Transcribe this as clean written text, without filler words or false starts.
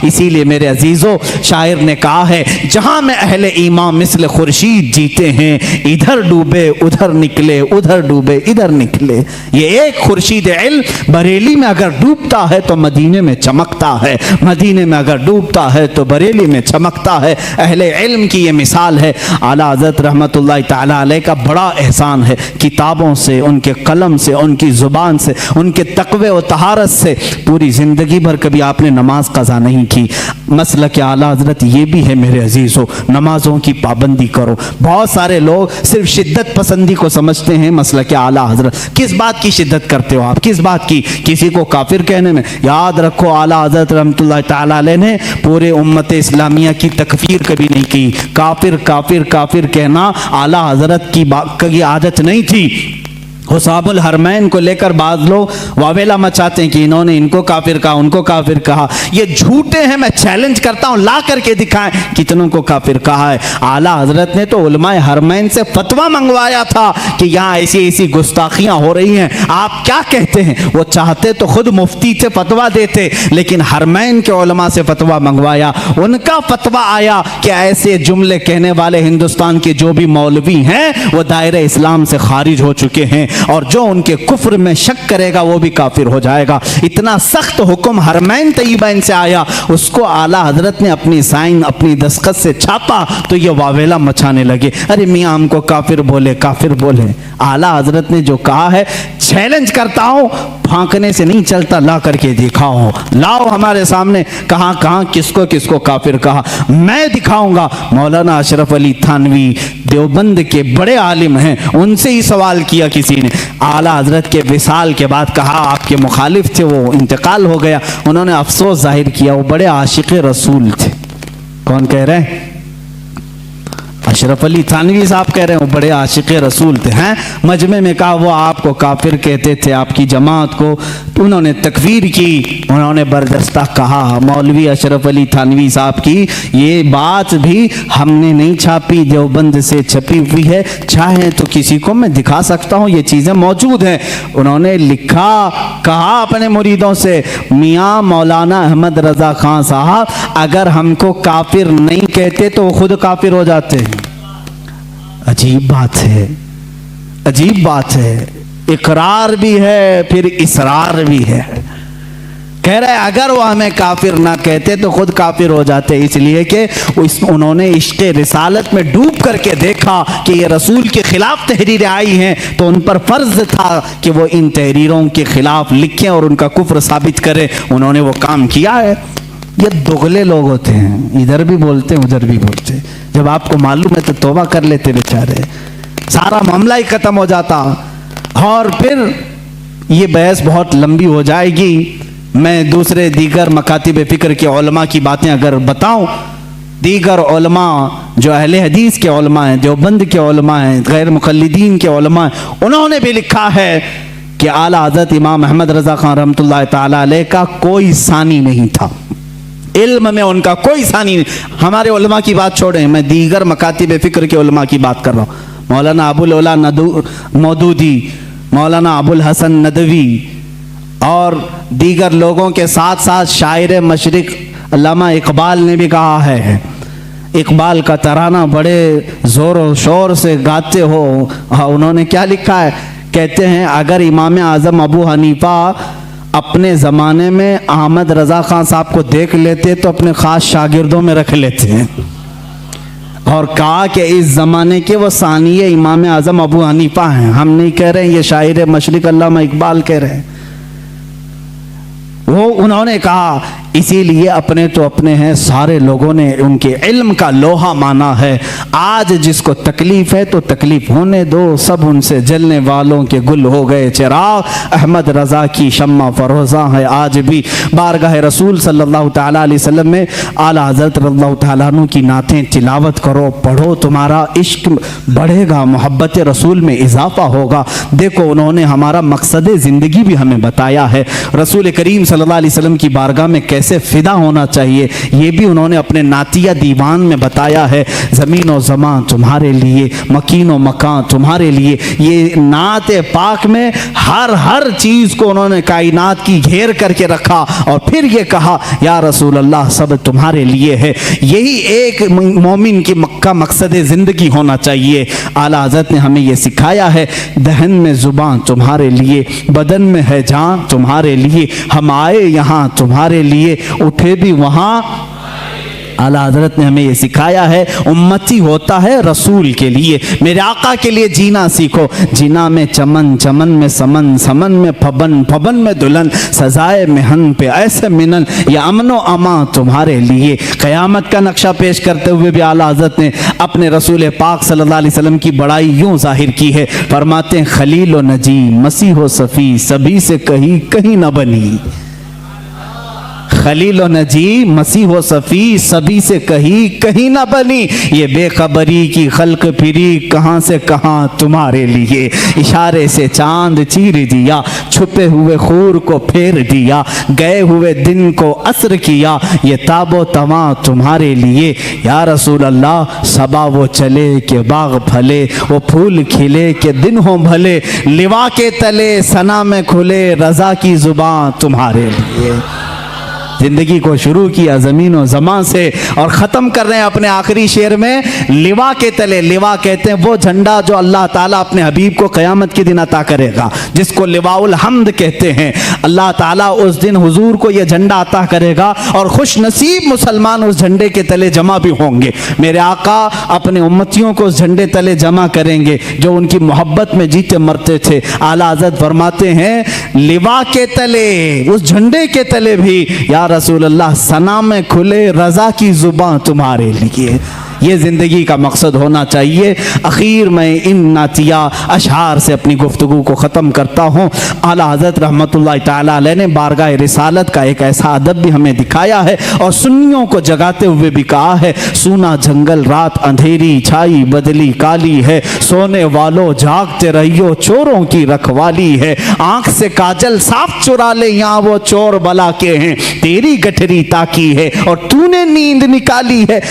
इसीलिए मेरे अजीज़ों, शायर ने कहा है, जहां में अहले ईमान मिस्ल खुर्शीद जीते हैं, इधर डूबे उधर निकले, उधर डूबे इधर निकले। ये एक खुर्शीद इल्म बरेली में अगर डूबता है तो मदीने में चमकता है, मदीने में अगर डूबता है तो बरेली में चमकता है। अहले इल्म की ये मिसाल है। आला हज़रत रहमतुल्लाह ताला अलैह का बड़ा एहसान है, किताबों से, उनके कलम से, उनकी ज़ुबान से, उनके तक़वे और तहारत से पूरी ज़िंदगी भर कभी आपने नमाज क़ज़ा नहीं की। मसलक आला हज़रत ये भी है मेरे अजीज़ों, नमाज़ों की पाबंदी करो। बहुत सारे लोग सिर्फ शिद्दत पसंदी को समझते हैं मसलक आला हज़रत। किस बात की शिद्दत करते हो आप? किस बात की? किसी को काफिर कहने में? याद रखो, आला हज़रत रहमतुल्लाह ताला अलैह ने पूरे उम्मत इस्लामिया की तकफीर कभी नहीं की। काफिर काफिर काफिर कहना आला हज़रत की आदत नहीं थी। हुसाबुल हरमैन को लेकर बाज लोग वावेला मचाते हैं कि इन्होंने इनको काफिर कहा, उनको काफिर कहा। ये झूठे हैं, मैं चैलेंज करता हूं, ला करके दिखाएं कितनों को काफिर कहा है। आला हजरत ने तो उलमाए हरमैन से फतवा मंगवाया था कि यहाँ ऐसी ऐसी गुस्ताखियां हो रही हैं, आप क्या कहते हैं? वो चाहते तो खुद मुफ्ती से फतवा देते, लेकिन हरमैन के उलमा से फतवा मंगवाया। उनका फतवा आया कि ऐसे जुमले कहने वाले हिंदुस्तान के जो भी मौलवी हैं वो दायरे इस्लाम से खारिज हो चुके हैं, और जो उनके कुफ्र में शक करेगा वो भी काफिर हो जाएगा। इतना सख्त हुक्म हरमैन तैयबैन से आया, उसको आला हजरत ने अपनी साइन, अपनी दस्तखत से छापा तो ये वावेला मचाने लगे, अरे मियाँ हमको काफिर बोले, काफिर बोले। आला हजरत ने जो कहा है, चैलेंज करता हूं, फांकने से नहीं चलता, ला करके दिखाओ, लाओ हमारे सामने कहां कहां किसको किसको काफिर कहा, मैं दिखाऊंगा। मौलाना अशरफ अली थानवी देवबंद के बड़े आलिम हैं, उनसे ही सवाल किया किसी ने। आला हजरत के विसाल के बाद कहा, आपके मुखालिफ थे, वो इंतकाल हो गया। उन्होंने अफसोस जाहिर किया, वो बड़े आशिक रसूल थे। कौन कह रहे हैं? अशरफ अली थानवी साहब कह रहे हैं वो बड़े आशिक रसूल थे। हैं मजमे में कहा वो आपको काफिर कहते थे, आपकी जमात को उन्होंने तकफीर की, उन्होंने बर्दस्ता कहा। मौलवी अशरफ अली थानवी साहब की ये बात भी हमने नहीं छापी, देवबंद से छपी हुई है, चाहे तो किसी को मैं दिखा सकता हूँ, ये चीज़ें मौजूद हैं। उन्होंने लिखा, कहा अपने मुरीदों से, मियाँ मौलाना अहमद रज़ा खान साहब अगर हमको काफिर नहीं कहते तो वो खुद काफिर हो जाते हैं। अजीब बात है, अजीब बात है। इकरार भी है फिर इसरार भी है। कह रहे अगर वो हमें काफिर ना कहते तो खुद काफिर हो जाते, इसलिए कि उन्होंने इश्क़े रिसालत में डूब करके देखा कि ये रसूल के खिलाफ तहरीरें आई हैं, तो उन पर फर्ज था कि वो इन तहरीरों के खिलाफ लिखें और उनका कुफ्र साबित करें। उन्होंने वो काम किया है। ये दोगले लोग होते हैं, इधर भी बोलते हैं उधर भी बोलते हैं। जब आपको मालूम है तो तौबा कर लेते बेचारे, सारा मामला ही खत्म हो जाता। और फिर ये बहस बहुत लंबी हो जाएगी। मैं दूसरे दीगर मकातिब फ़िक्र के उलमा की बातें अगर बताऊं, दीगर उलमा जो अहले हदीस के उलमा हैं, देवबंद के उलमा हैं, गैर मुक़ल्लिदीन के उलमा हैं, उन्होंने भी लिखा है कि आला हज़रत इमाम अहमद रज़ा खान रहमतुल्लाह ताला अलैह का कोई सानी नहीं था, इल्म में उनका कोई सानी नहीं। हमारे उलमा की बात छोड़ें, मैं दीगर मकातिब फ़िक्र के उलमा की बात कर रहा हूँ। मौलाना अबुल उला मौदूदी, मौलाना अबुल हसन नदवी और दीगर लोगों के साथ साथ शायर मशरिक अल्लामा इकबाल ने भी कहा है। इकबाल का तराना बड़े ज़ोर और शोर से गाते हो। उन्होंने क्या लिखा है? कहते हैं अगर इमाम आज़म अबू हनीफा अपने ज़माने में अहमद रज़ा खान साहब को देख लेते तो अपने ख़ास शागिर्दों में रख लेते हैं, और कहा कि इस ज़माने के वो सानिये इमाम आज़म अबू हनीफा हैं। हम नहीं कह रहे हैं, ये शायर मशरिक अल्लामा इकबाल कह रहे हैं। वो उन्होंने कहा इसीलिए अपने तो अपने हैं, सारे लोगों ने उनके इल्म का लोहा माना है। आज जिसको तकलीफ है तो तकलीफ होने दो, सब उनसे जलने वालों के गुल हो गए चिराग। अहमद रज़ा की शम्मा फरोज़ा है आज भी। बारगाह रसूल सल्लल्लाहु ताला अलैहि वसल्लम में आला हज़रत रज़ियल्लाहु ताला अन्हु की नातें तिलावत करो, पढ़ो, तुम्हारा इश्क बढ़ेगा, मोहब्बत रसूल में इजाफा होगा। देखो उन्होंने हमारा मकसद ज़िंदगी भी हमें बताया है। रसूल करीम सल्लल्लाहु अलैहि वसल्लम की बारगाह में कैसे फिदा होना चाहिए, ये भी उन्होंने अपने नातिया दीवान में बताया है। ज़मीन व ज़मां तुम्हारे लिए, मकीन व मकान तुम्हारे लिए। ये नात पाक में हर चीज़ को उन्होंने कायनात की घेर करके रखा और फिर ये कहा या रसूल अल्लाह सब तुम्हारे लिए है। यही एक मोमिन की मक्का मकसद ज़िंदगी होना चाहिए। आला हज़रत ने हमें ये सिखाया है, दहन में ज़ुबान तुम्हारे लिए, बदन में है जान तुम्हारे लिए, हम आए यहाँ तुम्हारे लिए, उठे भी वहाँ। आला हज़रत ने हमें ये सिखाया है, उम्मती होता है रसूल के लिए, मेरे आका के लिए जीना सीखो। जीना में चमन, चमन में समन, समन में फबन, फबन में दुल्हन, सजाए मेहन पे ऐसे मिनन, या अमनो अमा तुम्हारे लिए। क़यामत का नक्शा पेश करते हुए भी आला हज़रत ने अपने रसूल पाक सल्लल्लाहु अलैहि वसल्लम की बड़ाई यूँ ज़ाहिर की है। फरमाते हैं खलील व नजी, मसीह व सफ़ी, सभी से कहीं कहीं न बनी। खलील व नजी, मसीह व सफ़ी, सभी से कहीं कहीं ना बनी। ये बेखबरी की खल्क फिरी, कहाँ से कहाँ तुम्हारे लिए। इशारे से चांद चीर दिया, छुपे हुए खूर को फेर दिया, गए हुए दिन को असर किया, ये ताबो तमा तुम्हारे लिए। या रसूल अल्लाह सबा वो चले के बाग फले, वो फूल खिले के दिन हो भले, लिवा के तले सना में खुले, रज़ा की ज़ुबान तुम्हारे लिए। जिंदगी को शुरू किया ज़मीन व ज़मां से और ख़त्म कर रहे हैं अपने आखिरी शेर में लिवा के तले। लिवा कहते हैं वो झंडा जो अल्लाह ताला अपने हबीब को क़यामत के दिन अता करेगा, जिसको लिवाउल हम्द कहते हैं। अल्लाह ताला उस दिन हुजूर को ये झंडा अता करेगा और खुश नसीब मुसलमान उस झंडे के तले जमा भी होंगे। मेरे आका अपने उम्मतियों को उस झंडे तले जमा करेंगे जो उनकी मोहब्बत में जीते मरते थे। आला हज़रत फरमाते हैं लिवा के तले, उस झंडे के तले भी या रसूल अल्लाह सना में खुले, रज़ा की ज़ुबान तुम्हारे लिए। ये ज़िंदगी का मकसद होना चाहिए। आखिर में इन नातिया अशआर से अपनी गुफ्तगू को ख़त्म करता हूँ। आला हज़रत रहमतुल्लाह ताला अलैह ने बारगाह रिसालत का एक ऐसा अदब भी हमें दिखाया है और सुन्नियों को जगाते हुए भी कहा है, सूना जंगल रात अंधेरी छाई बदली काली है, सोने वालों जागते रहियो चोरों की रखवाली है, आँख से काजल साफ चुरा ले यहाँ वो चोर बला के हैं, तेरी गठरी ताकी है और तूने नींद निकाली है,